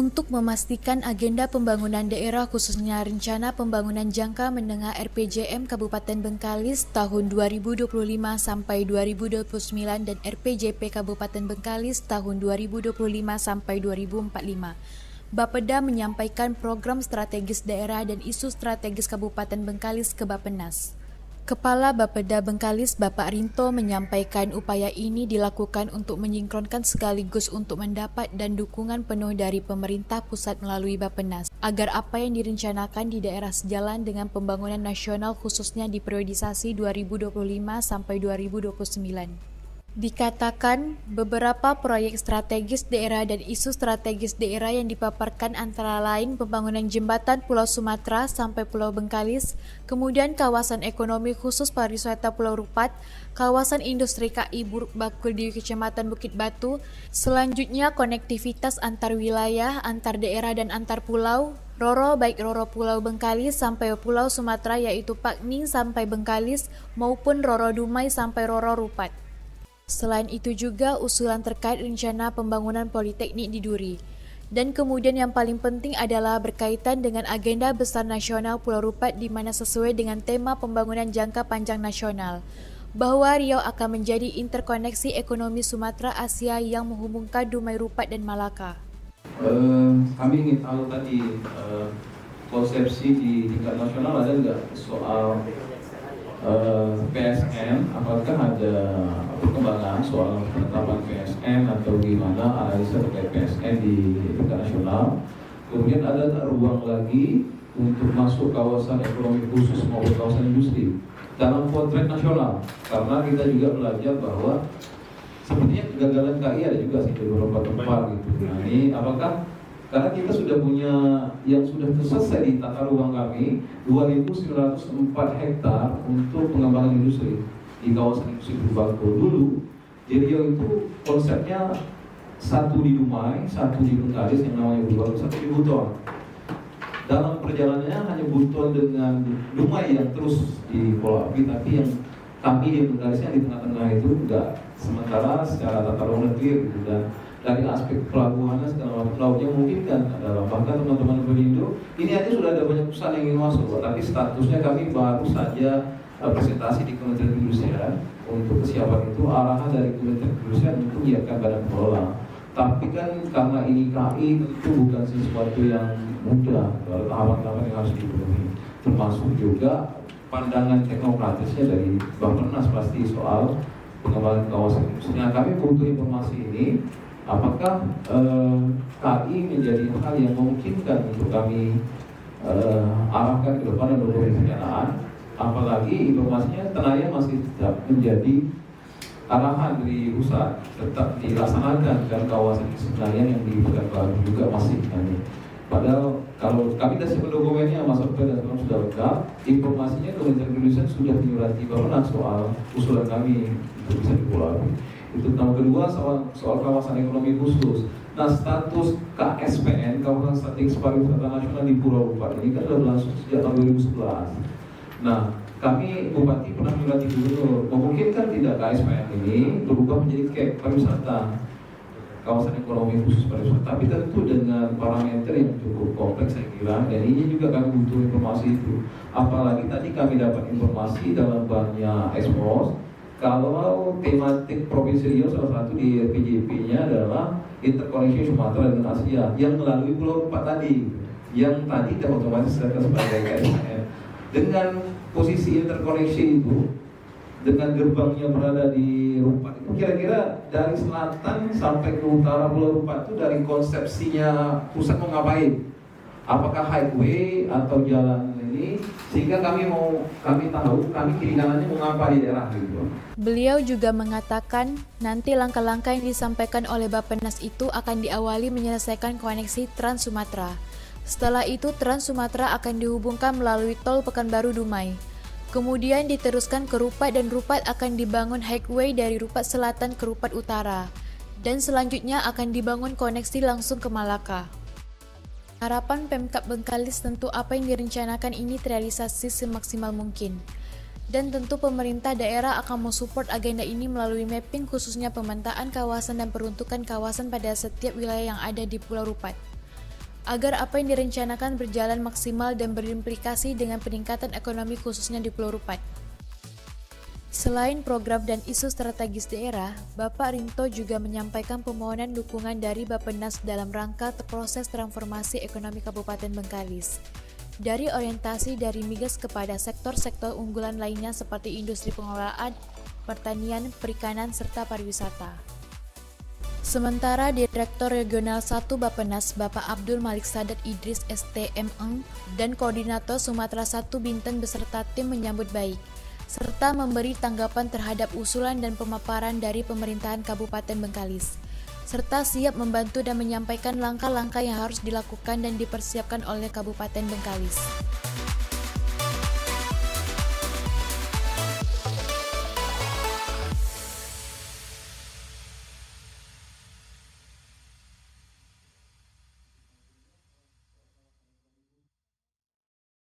Untuk memastikan agenda pembangunan daerah khususnya Rencana Pembangunan Jangka Menengah RPJM Kabupaten Bengkalis tahun 2025 sampai 2029 dan RPJP Kabupaten Bengkalis tahun 2025 sampai 2045. Bapeda menyampaikan program strategis daerah dan isu strategis Kabupaten Bengkalis ke Bappenas. Kepala Bapeda Bengkalis Bapak Rinto menyampaikan upaya ini dilakukan untuk menyinkronkan sekaligus untuk mendapat dan dukungan penuh dari pemerintah pusat melalui Bappenas agar apa yang direncanakan di daerah sejalan dengan pembangunan nasional khususnya di periodisasi 2025 sampai 2029. Dikatakan beberapa proyek strategis daerah dan isu strategis daerah yang dipaparkan antara lain pembangunan jembatan Pulau Sumatera sampai Pulau Bengkalis, kemudian kawasan ekonomi khusus pariwisata Pulau Rupat, kawasan industri KI Buruk Bakul di Kecamatan Bukit Batu, selanjutnya konektivitas antar wilayah, antar daerah dan antar pulau, Roro baik Roro Pulau Bengkalis sampai Pulau Sumatera yaitu Pakning sampai Bengkalis maupun Roro Dumai sampai Roro Rupat. Selain itu juga usulan terkait rencana pembangunan Politeknik di Duri. Dan kemudian yang paling penting adalah berkaitan dengan agenda besar nasional Pulau Rupat di mana sesuai dengan tema pembangunan jangka panjang nasional, bahwa Riau akan menjadi interkoneksi ekonomi Sumatera Asia yang menghubungkan Dumai Rupat dan Malaka. Kami ingin tahu tadi konsepsi di tingkat nasional ada nggak soal PSN, apakah ada perkembangan soal penetapan PSN atau gimana analisa terkait PSN di tingkat nasional. Kemudian ada tak ruang lagi untuk masuk kawasan ekonomi khusus maupun kawasan industri dalam potret nasional, karena kita juga belajar bahwa sepertinya kegagalan KI ada juga sih di beberapa tempat gitu. Nah ini apakah karena kita sudah punya yang sudah selesai di tata ruang kami 2.904 hektar untuk pengembangan industri di kawasan industri Berbako. Dulu di Riau itu konsepnya satu di Dumai, satu di Bengkalis yang namanya Berbako, satu di Buton. Dalam perjalanannya hanya Buton dengan Dumai yang terus di Pulau Api, tapi yang kami di Bengkalisnya di tengah-tengah itu enggak. Sementara secara tata ruang clear gitu, dan dari aspek pelabuhannya segala macam lautnya memungkinkan adalah bahkan teman-teman Perindo ini aja sudah ada banyak perusahaan yang ingin masuk, tapi statusnya kami baru saja presentasi di Kementerian Perindustrian. Untuk kesiapan itu arahan dari Kementerian Perindustrian untuk menyiapkan badan pengelola, tapi kan karena ini KI tentu bukan sesuatu yang mudah, ada tahapan-tahapan yang harus dipenuhi, termasuk juga pandangan teknokratisnya dari Bappenas pasti soal pengembangan kawasan industri. Nah, kami butuh informasi ini. Apakah KI menjadi hal yang memungkinkan untuk kami arahkan ke depan dan berbagai perencanaan? Apalagi informasinya tenaya masih tetap menjadi arahan dari pusat, tetap dilaksanakan dan kawasan sebenarnya yang di Pekanbaru juga masih kami. Padahal kalau kami sudah siapkan dokumennya, Mas Okta dan teman sudah lengkap, informasinya Kementerian Perindustrian sudah menyurati Bappenas soal usulan kami untuk bisa dipulaukan. Itu yang kedua soal kawasan ekonomi khusus. Nah, status KSPN, Kawasan Strategis Pariwisata Nasional di Pulau Rupat ini kan sudah berlangsung sejak tahun 2011. Nah, kami Bupati pernah menyurati Gubernur, memungkinkan tidak KSPN ini berubah menjadi KEP pariwisata, kawasan ekonomi khusus pariwisata, tapi tentu dengan parameter yang cukup kompleks saya kira, dan ini juga kami butuh informasi itu. Apalagi tadi kami dapat informasi dalam banyak ekspos, kalau tematik Provinsi Riau salah satu di RPJP-nya adalah interkoneksi Sumatera dengan Asia yang melalui Pulau Rupat tadi, yang tadi tidak otomatis sebagai KSN. Dengan posisi interkoneksi itu, dengan gerbangnya berada di Rupat itu kira-kira dari selatan sampai ke utara Pulau Rupat itu dari konsepsinya pusat mau ngapain? Apakah highway atau jalan ini, sehingga kami tahu kami kiri kanannya mau ngapa di daerah gitu. Beliau juga mengatakan nanti langkah-langkah yang disampaikan oleh Bappenas itu akan diawali menyelesaikan koneksi Trans Sumatera. Setelah itu Trans Sumatera akan dihubungkan melalui tol Pekanbaru Dumai. Kemudian diteruskan ke Rupat dan Rupat akan dibangun highway dari Rupat Selatan ke Rupat Utara. Dan selanjutnya akan dibangun koneksi langsung ke Malaka. Harapan Pemkab Bengkalis tentu apa yang direncanakan ini terrealisasi semaksimal mungkin. Dan tentu pemerintah daerah akan mensupport agenda ini melalui mapping khususnya pemetaan kawasan dan peruntukan kawasan pada setiap wilayah yang ada di Pulau Rupat. agar apa yang direncanakan berjalan maksimal dan berimplikasi dengan peningkatan ekonomi khususnya di Pulau Rupat. Selain program dan isu strategis daerah, Bapak Rinto juga menyampaikan permohonan dukungan dari Bappenas dalam rangka proses transformasi ekonomi Kabupaten Bengkalis. Dari orientasi dari migas kepada sektor-sektor unggulan lainnya seperti industri pengelolaan, pertanian, perikanan, serta pariwisata. Sementara Direktur Regional 1 Bappenas, Bapak Abdul Malik Sadat Idris STMeng, dan Koordinator Sumatera 1 Binten beserta tim menyambut baik, serta memberi tanggapan terhadap usulan dan pemaparan dari pemerintahan Kabupaten Bengkalis, serta siap membantu dan menyampaikan langkah-langkah yang harus dilakukan dan dipersiapkan oleh Kabupaten Bengkalis.